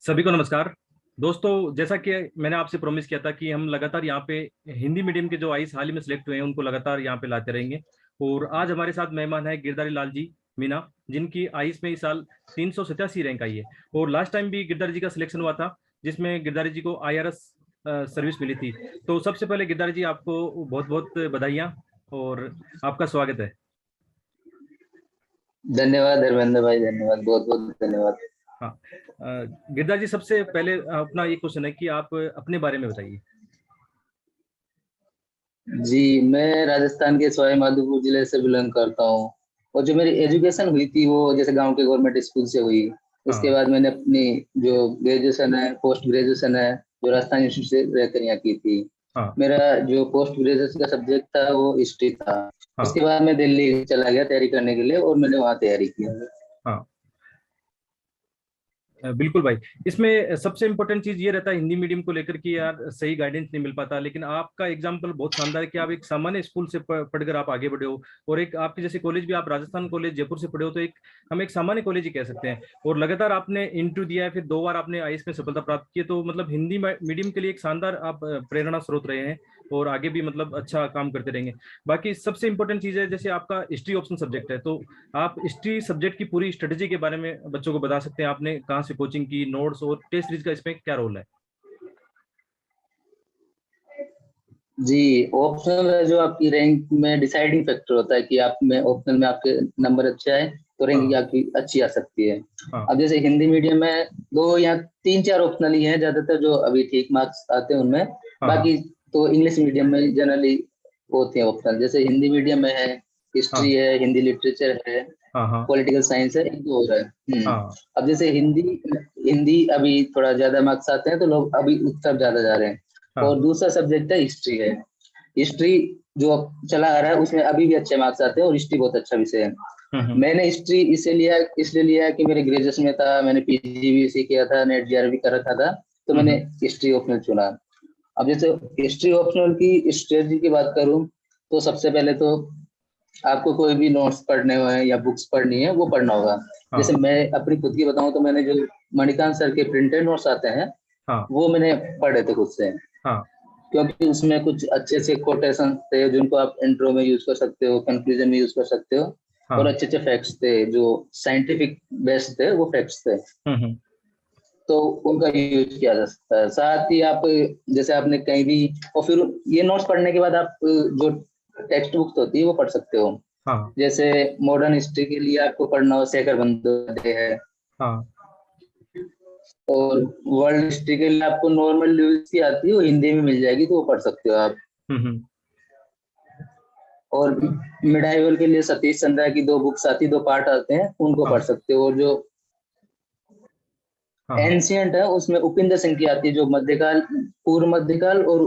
सभी को नमस्कार। दोस्तों, जैसा कि मैंने आपसे प्रॉमिस किया था कि हम लगातार यहाँ पे हिंदी मीडियम के जो आईएएस हाल ही में सिलेक्ट हुए हैं उनको लगातार यहाँ पे लाते रहेंगे। और आज हमारे साथ मेहमान है गिरधारी लाल जी मीना, जिनकी आईएएस में इस साल 387 रैंक आई है। और लास्ट टाइम भी गिरधारी जी का सिलेक्शन हुआ था, जिसमें गिरधारी जी को आईआरएस सर्विस मिली थी। तो सबसे पहले गिरधारी जी, आपको बहुत बहुत बधाइयाँ और आपका स्वागत है। धन्यवाद धर्मेंद्र भाई, धन्यवाद, बहुत बहुत धन्यवाद। हाँ, गिरधारी जी, सबसे पहले अपना ये क्वेश्चन है कि आप अपने बारे में बताइए। जी, मैं राजस्थान के सवाई माधोपुर जिले से बिलोंग करता हूँ। और जो मेरी एजुकेशन हुई थी वो जैसे गांव के गवर्नमेंट स्कूल से हुई। उसके हाँ। बाद मैंने अपनी जो ग्रेजुएशन है, पोस्ट ग्रेजुएशन है, जो राजस्थान इंस्टीट्यूट से रहकर यहाँ की थी। हाँ। मेरा जो पोस्ट ग्रेजुएशन का सब्जेक्ट था वो हिस्ट्री था। हाँ। उसके बाद मैं दिल्ली चला गया तैयारी करने के लिए और मैंने वहाँ तैयारी की। हाँ। बिल्कुल भाई। इसमें सबसे इंपॉर्टेंट चीज ये रहता है हिंदी मीडियम को लेकर कि यार सही गाइडेंस नहीं मिल पाता, लेकिन आपका एग्जाम्पल बहुत शानदार है कि आप एक सामान्य स्कूल से पढ़कर आप आगे बढ़े हो। और एक आपके जैसे कॉलेज भी, आप राजस्थान कॉलेज जयपुर से पढ़े हो, तो एक हम एक सामान्य कॉलेज ही कह सकते हैं। और लगातार आपने इंटरव्यू दिया है, फिर 2 बार आपने आईएएस में सफलता प्राप्त की है। तो मतलब हिंदी मीडियम के लिए एक शानदार आप प्रेरणा स्रोत रहे हैं और आगे भी मतलब अच्छा काम करते रहेंगे। बाकी सबसे इंपॉर्टेंट चीज है, जैसे आपका हिस्ट्री ऑप्शन सब्जेक्ट है, तो आप हिस्ट्री सब्जेक्ट की पूरी स्ट्रेटेजी के बारे में बच्चों को बता सकते हैं। आपने कहाँ से कोचिंग की, नोट्स और टेस्ट सीरीज का इसमें क्या रोल है? जी, ऑप्शनल है जो आपकी रैंक में डिसाइडिंग फैक्टर होता है कि आप में ऑप्शनल में आपके नंबर अच्छे आए तो रैंकिंग हाँ। आपकी अच्छी आ सकती है। हाँ। अब जैसे हिंदी मीडियम में दो या तीन चार ऑप्शनल ही हैं ज्यादातर जो अभी ठीक मार्क्स आते हैं उनमें। हाँ। हाँ। बाकी तो इंग्लिश मीडियम में जनरली होते हैं ऑप्शनल। जैसे हिंदी मीडियम में है, हिस्ट्री हाँ। है, हिंदी लिटरेचर है, हाँ। हाँ। पॉलिटिकल साइंस है, एक दो और है। हाँ। अब जैसे हिंदी हिंदी अभी थोड़ा ज्यादा मार्क्स आते हैं तो लोग अभी उस तरफ ज्यादा जा रहे हैं। हाँ। और दूसरा सब्जेक्ट है हिस्ट्री है। हिस्ट्री जो अब चला आ रहा है उसमें अभी भी अच्छे मार्क्स आते हैं और हिस्ट्री बहुत अच्छा विषय है। हम्म। मैंने हिस्ट्री इसलिए लिया कि मेरे ग्रेजुएशन में था, मैंने पीजी भी इसी किया था, नेट जीआर भी कर रखा था, तो मैंने हम्म। हिस्ट्री ऑप्शनल चुना। अब जैसे हिस्ट्री ऑप्शनल की स्ट्रेटजी की बात करूं तो सबसे पहले तो आपको कोई भी नोट्स पढ़ने हैं या बुक्स पढ़नी है वो पढ़ना होगा। जैसे हाँ। मैं अपनी खुद की बताऊं तो मैंने जो मणिकांत सर के प्रिंटेड नोट्स आते हैं हाँ। वो मैंने पढ़े थे खुद से। हाँ। क्योंकि उसमें कुछ अच्छे से कोटेशन थे जिनको आप इंट्रो में यूज कर सकते हो, कंक्लूजन में यूज कर सकते हो। और हाँ। अच्छे अच्छे फैक्ट्स थे जो साइंटिफिक बेस्ड थे, वो फैक्ट्स थे। हम्म। तो उनका यूज किया जा सकता है। साथ ही आप जैसे आपने कहीं भी, और फिर ये नोट्स पढ़ने के बाद आप जो टेक्स्ट बुक्स होती है वो पढ़ सकते हो। हाँ। जैसे मॉडर्न हिस्ट्री के लिए आपको पढ़ना हो शेखर बंदोपाध्याय है। हाँ। और वर्ल्ड हिस्ट्री के लिए आपको नॉर्मल न्यूज की आती है वो हिंदी में मिल जाएगी, तो वो पढ़ सकते हो आप। हम्म। और मिडाइवल के लिए सतीश चंद्रा की दो बुक्स आती, दो पार्ट आते हैं, उनको पढ़ हाँ। सकते हो। और जो हाँ। हाँ। एंशियंट है उसमें उपिंदर सिंह की आती है जो मध्यकाल, पूर्व मध्यकाल और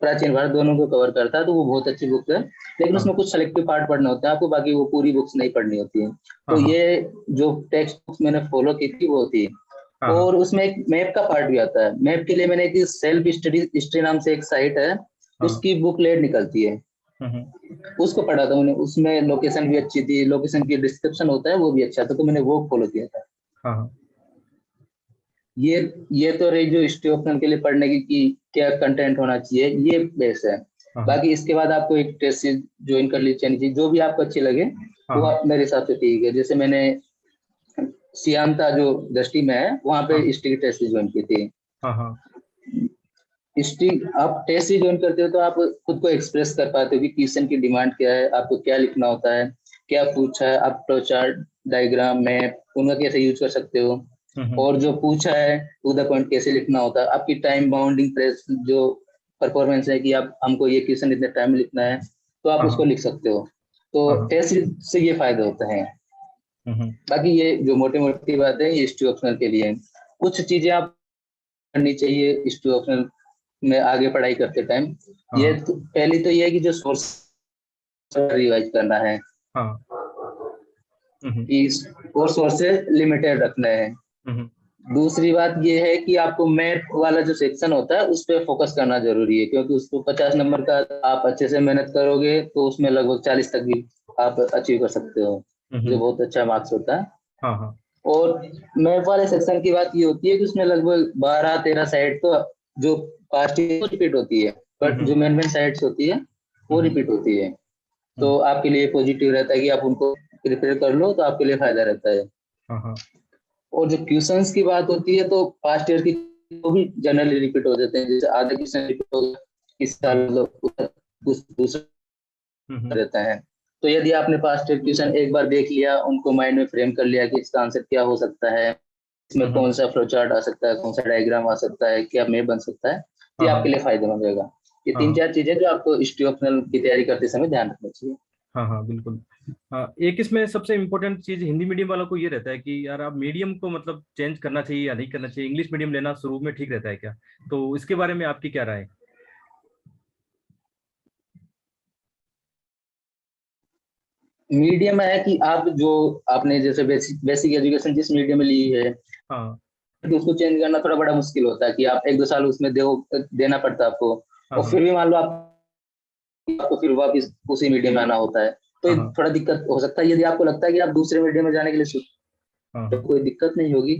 प्राचीन भारत दोनों को कवर करता है, तो वो बहुत अच्छी बुक है। लेकिन हाँ। उसमें कुछ सेलेक्टिव पार्ट पढ़ना होता है आपको, बाकी वो पूरी बुक्स नहीं पढ़नी होती है। तो हाँ। ये जो टेक्स्ट बुक्स मैंने फॉलो की थी वो थी। हाँ। हाँ। और उसमें एक मैप का पार्ट भी आता है। मैप के लिए मैंने एक सेल्फ स्टडी हिस्ट्री नाम से एक साइट है, हाँ। उसकी बुकलेट निकलती है, हम्म। उसको पढ़ा था मैंने। उसमें लोकेशन भी अच्छी थी, लोकेशन की डिस्क्रिप्शन होता है वो भी अच्छा था, तो मैंने वो फॉलो किया था। हाँ। हाँ। ये ये तो रही जो हिस्ट्री ऑप्शन के लिए पढ़ने की कि क्या कंटेंट होना चाहिए, ये बेस है। हाँ। बाकी इसके बाद आपको एक टेस्ट सीरीज ज्वाइन कर ली चाहिए, जो भी आपको अच्छी लगे वो हाँ। आप मेरे हिसाब से ठीक है। जैसे मैंने सियांता जो दृष्टि में है वहां पे हाँ। हिस्ट्री की टेस्ट सीरीज ज्वाइन की थी। हाँ। हाँ। हिस्ट्री आप टेस्ट सीरीज ज्वाइन करते हो तो आप खुद को एक्सप्रेस कर पाते हो कि क्वेश्चन की डिमांड क्या है, आपको क्या लिखना होता है, क्या पूछा है, आप फ्लो चार्ट, डायग्राम, मैप उनका कैसे यूज कर सकते हो। हम्म। और जो पूछा है टू द पॉइंट कैसे लिखना होता है, आपकी टाइम बाउंडिंग प्रेस जो परफॉर्मेंस है कि आप हमको ये क्वेश्चन इतने टाइम में लिखना है, तो आप हाँ। उसको हाँ। लिख सकते हो। तो हाँ। हाँ। टेस्ट सीरीज से ये फायदे होते हैं। हम्म। बाकी ये जो मोटी मोटी बात है ये हिस्ट्री ऑप्शनल के लिए है। कुछ चीजें आप करनी चाहिए हिस्ट्री ऑप्शनल में आगे पढ़ाई करते टाइम। ये हाँ। तो, पहली तो ये है कि जो सोर्स रिवाइज करना है हाँ। हम्म। कि और सोर्सेज लिमिटेड रखने हैं। हम्म। दूसरी बात ये है कि आपको मैथ वाला जो सेक्शन होता है उस पर फोकस करना जरूरी है, क्योंकि उसको 50 नंबर का आप अच्छे से मेहनत करोगे तो उसमें लगभग 40 तक भी आप अचीव कर सकते हो, जो हम्म। बहुत अच्छा मार्क्स होता है। हाँ। हाँ। और मैप वाले सेक्शन की बात ये होती है कि उसमें लगभग 12-13 साइड तो जो पास्ट रिपीट होती है, बट जो मेन मेन साइड्स होती है वो रिपीट होती है। तो आपके लिए पॉजिटिव रहता है कि आप उनको प्रिपेयर कर लो, तो आपके लिए फायदा रहता है। और जो क्वेश्चंस की बात होती है तो पास्ट ईयर की वो भी जनरली रिपीट हो जाते हैं, जैसे आधा क्वेश्चन रिपीट हो गया इस साल, मतलब कुछ दूसरा रहता है। तो यदि आपने पास्ट ईयर क्वेश्चन एक बार देख लिया, उनको माइंड में फ्रेम कर लिया कि इसका आंसर क्या हो सकता है, इसमें कौन सा फ्लो चार्ट आ सकता है, कौन सा डायग्राम आ सकता है, क्या मैप बन सकता है, ये आपके लिए फायदेमंद रहेगा। ये 3-4 चीजें जो आपको हिस्ट्री ऑप्शनल की तैयारी करते समय ध्यान रखना चाहिए। हाँ हाँ बिल्कुल। हाँ, एक इसमें सबसे इम्पोर्टेंट चीज हिंदी मीडियम वालों को ये रहता है कि यार आप मीडियम को मतलब चेंज करना चाहिए या नहीं करना चाहिए, इंग्लिश मीडियम लेना शुरू में ठीक रहता है क्या? तो इसके बारे में आपकी क्या राय है? मीडियम है कि आप जो आपने जैसे बेसिक बेसिक एजुकेशन जिस मीडियम में ली है, हाँ तो उसको चेंज करना थोड़ा बड़ा मुश्किल होता है कि आप 1-2 साल उसमें देना पड़ता है आपको। हाँ और हाँ फिर भी मान लो आपको फिर वापस उसी मीडियम में आना होता है, तो हाँ ये हाँ थोड़ा दिक्कत हो सकता है। यदि आपको लगता है कि आप दूसरे मीडियम में जाने के लिए हाँ तो हाँ कोई दिक्कत नहीं होगी,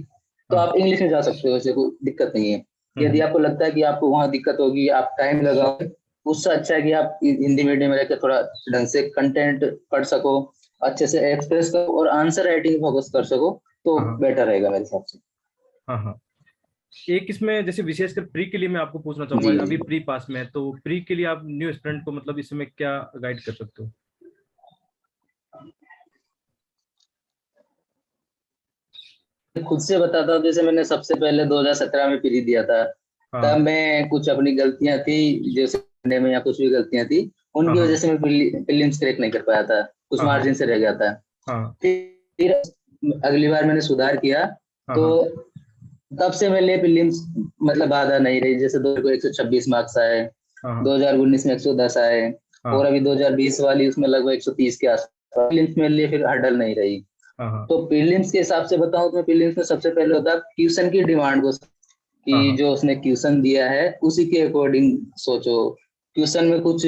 तो हाँ। आप इंग्लिश में जा सकते हो, वैसे कोई दिक्कत नहीं है। यदि हम्म। आपको लगता है कि आपको वहाँ दिक्कत होगी, आप टाइम लगाओ, उससे अच्छा है कि आप हिंदी मीडियम में रहकर थोड़ा ढंग से कंटेंट पढ़ सको, अच्छे से एक्सप्रेस करो और आंसर राइटिंग फोकस कर सको, तो हाँ हाँ बेटर रहेगा मेरे हिसाब से। हाँ हाँ। एक इसमें जैसे विशेषकर प्री के लिए मैं आपको पूछना जी चाहूंगा, जी। अभी प्री पास में है, तो प्री के लिए आप न्यू स्टूडेंट को मतलब इस समय क्या गाइड कर सकते हो? खुद से बताता हूँ, जैसे मैंने सबसे पहले 2017 में प्री दिया था। तब हाँ मैं कुछ अपनी गलतियां थी, जैसे पढ़ने में या कुछ भी गलतियां थी, हाँ उनकी हाँ वजह से मैं प्रीलिम्स क्रैक नहीं कर पाया था, कुछ हाँ हाँ मार्जिन से रह गया था। हाँ फिर अगली बार मैंने सुधार किया, हाँ तो हाँ तब से मेरे लिए प्रीलिम्स मतलब बाधा नहीं रही। जैसे 126 मार्क्स आए, हाँ 2019 में 110 आए, और हाँ अभी 2020 वाली उसमें लगभग 130 के आसपास। प्रीलिम्स मेरे लिए फिर हर्डल नहीं रही। हाँ हाँ तो प्रीलिम्स के हिसाब से बताऊं तो प्रीलिम्स में सबसे पहले होता है क्वेश्चन की डिमांड को, कि हाँ हाँ जो उसने क्वेश्चन दिया है उसी के अकॉर्डिंग सोचो। क्वेश्चन में कुछ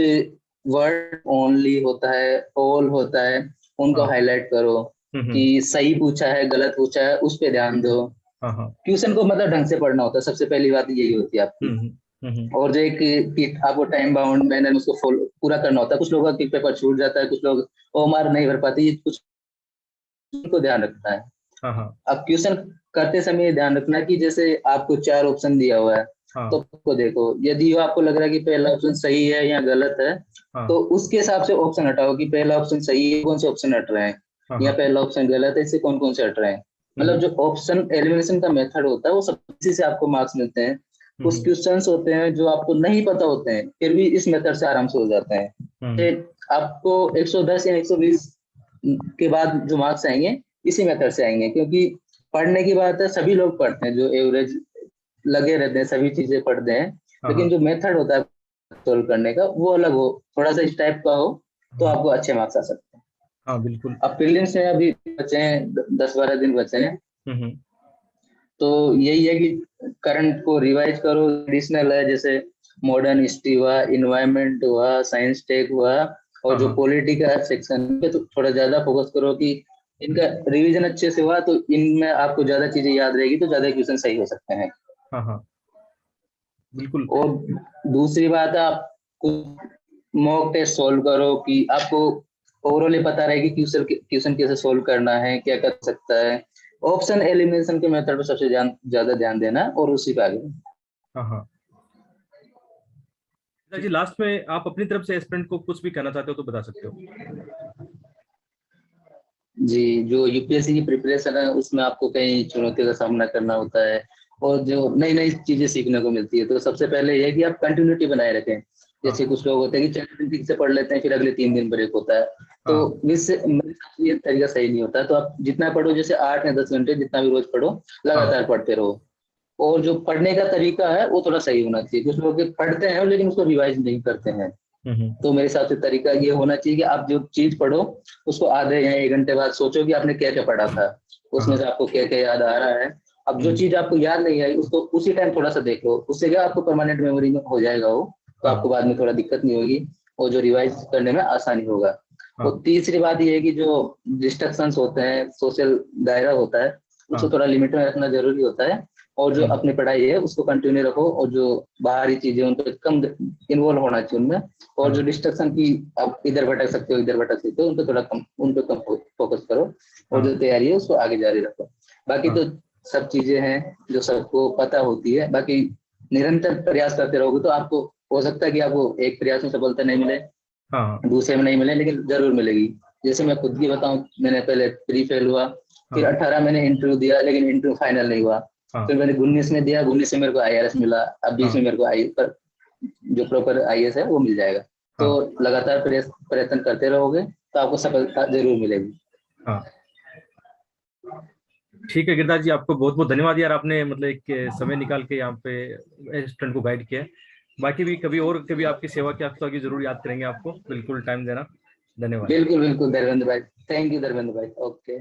वर्ड ओनली होता है, ऑल होता है, उनको हाँ। हाईलाइट करो, कि हम्म। सही पूछा है गलत पूछा है उस पे ध्यान दो। हाँ हाँ। क्वेश्चन को मतलब ढंग से पढ़ना होता है, सबसे पहली बात यही होती है आपकी। और जो एक कि आपको टाइम बाउंड मैंने उसको फॉलो पूरा करना होता है। कुछ लोगों का पेपर छूट जाता है, कुछ लोग ओमार नहीं भर पाते, ये कुछ को ध्यान रखना है। हाँ हाँ अब क्वेश्चन करते समय ये ध्यान रखना कि जैसे आपको 4 ऑप्शन दिया हुआ है, तो हाँ आपको देखो, यदि आपको लग रहा है कि पहला ऑप्शन सही है या गलत है, हाँ तो उसके हिसाब से ऑप्शन हटाओ कि पहला ऑप्शन सही है, कौन से ऑप्शन हट रहे हैं, हाँ या हाँ। पहला ऑप्शन गलत है, इससे कौन कौन से हट रहे हैं। मतलब हम्म जो ऑप्शन एलिमिनेशन का मेथड होता है वो सब इसी से आपको मार्क्स मिलते हैं। कुछ हम्म क्वेश्चंस होते हैं जो आपको नहीं पता होते हैं, फिर भी इस मेथड से आराम से हो जाते हैं। हम्म। फिर आपको 110 या 120 के बाद जो मार्क्स आएंगे इसी मेथड से आएंगे, क्योंकि पढ़ने की बात है, सभी लोग पढ़ते हैं, जो एवरेज लगे रहते हैं सभी चीजें पढ़ते हैं, हाँ लेकिन हाँ जो मेथड होता है सोल्व करने का वो अलग हो, थोड़ा सा इस टाइप का हो, तो हाँ आपको अच्छे मार्क्स आ सकते हैं। हाँ बिल्कुल। अब प्रीलिम्स में अभी बचे हैं 10-12 दिन बचे हैं, हम्म। तो यही है कि करंट को रिवाइज करो। एडिशनल है, जैसे मॉडर्न हिस्ट्री हुआ, इन्वायरमेंट हुआ, साइंस टेक हुआ, और हाँ जो हाँ पॉलिटी का सेक्शन पे तो थोड़ा ज्यादा फोकस करो कि इनका रिवीजन अच्छे से हुआ, तो इनमें आपको ज्यादा चीजें याद रहेगी, तो ज्यादा क्वेश्चन सही हो सकते हैं। हाँ हाँ बिल्कुल। और दूसरी बात है, आप मॉक टेस्ट सोल्व करो कि आपको ओवरऑल पता रहे कि क्वेश्चन क्वेश्चन कैसे सोल्व करना है, क्या कर सकता है। ऑप्शन एलिमिनेशन के मेथड पर सबसे ज्यादा ध्यान देना और उसी पे आगे। हाँ हाँ। जी लास्ट में आप अपनी तरफ से एस्पिरेंट को कुछ भी कहना चाहते हो तो बता सकते हो। जी, जो यूपीएससी की प्रिपरेशन है उसमें आपको कई चुनौतियों का सामना करना होता है, और जो नई नई चीजें सीखने को मिलती है। तो सबसे पहले यह है कि आप कंटिन्यूटी बनाए रखें। हाँ जैसे कुछ लोग होते हैं कि 4 दिन ठीक से पढ़ लेते हैं, फिर अगले 3 दिन ब्रेक होता है, तो हाँ इससे मेरे हिसाब से ये तरीका सही नहीं होता। तो आप जितना पढ़ो, जैसे 8 या 10 घंटे जितना भी रोज पढ़ो, हाँ लगातार पढ़ते रहो। और जो पढ़ने का तरीका है वो थोड़ा सही होना चाहिए। कुछ लोग पढ़ते हैं लेकिन उसको रिवाइज नहीं करते हैं। हम्म तो मेरे हिसाब से तरीका ये होना चाहिए कि आप जो चीज पढ़ो उसको आधे या 1 घंटे बाद सोचो कि आपने क्या क्या पढ़ा था, उसमें हाँ से आपको क्या क्या याद आ रहा है। अब जो हम्म चीज आपको याद नहीं आई उसको उसी टाइम थोड़ा सा देख लो, उससे क्या आपको परमानेंट मेमोरी में हो जाएगा वो, तो आपको हाँ बाद में थोड़ा दिक्कत नहीं होगी, और जो रिवाइज करने में आसानी होगा। हाँ और तीसरी बात ये है कि जो डिस्ट्रक्शंस होते हैं, सोशल दायरा होता है, उसको थोड़ा लिमिट में रखना जरूरी होता है। और जो अपनी पढ़ाई है उसको कंटिन्यू रखो, और जो बाहरी चीजें उन पर कम इन्वॉल्व होना चाहिए उनमें। और जो डिस्ट्रक्शन की आप इधर भटक सकते हो इधर भटक सकते हो, उन पर थोड़ा कम, उन पर कम फोकस करो, और जो तैयारी है उसको आगे जारी रखो। बाकी तो सब चीजें हैं जो सबको पता होती है। बाकी निरंतर प्रयास करते रहोगे तो आपको हो सकता है कि आपको एक प्रयास में सफलता नहीं मिले, दूसरे में नहीं मिले, लेकिन जरूर मिलेगी। जैसे मैं खुद की बताऊं, मैंने पहले प्री फेल हुआ, फिर 18 मैंने इंटरव्यू दिया, लेकिन इंटरव्यू फाइनल नहीं हुआ। फिर मैंने 19 में दिया, 19 में मेरे को IRS मिला, अब 20 में मेरे को पर जो प्रॉपर IAS है वो मिल जाएगा। तो लगातार प्रयत्न करते रहोगे तो आपको सफलता जरूर मिलेगी। ठीक है गिरिराज जी, आपको बहुत बहुत धन्यवाद यार, आपने मतलब एक समय निकाल के यहाँ पे स्टूडेंट को गाइड किया। बाकी भी कभी और कभी आपकी सेवा की आवश्यकता होगी जरूर याद करेंगे आपको, बिल्कुल टाइम देना। धन्यवाद। बिल्कुल बिल्कुल धर्मेंद्र भाई, थैंक यू धर्मेंद्र भाई। ओके।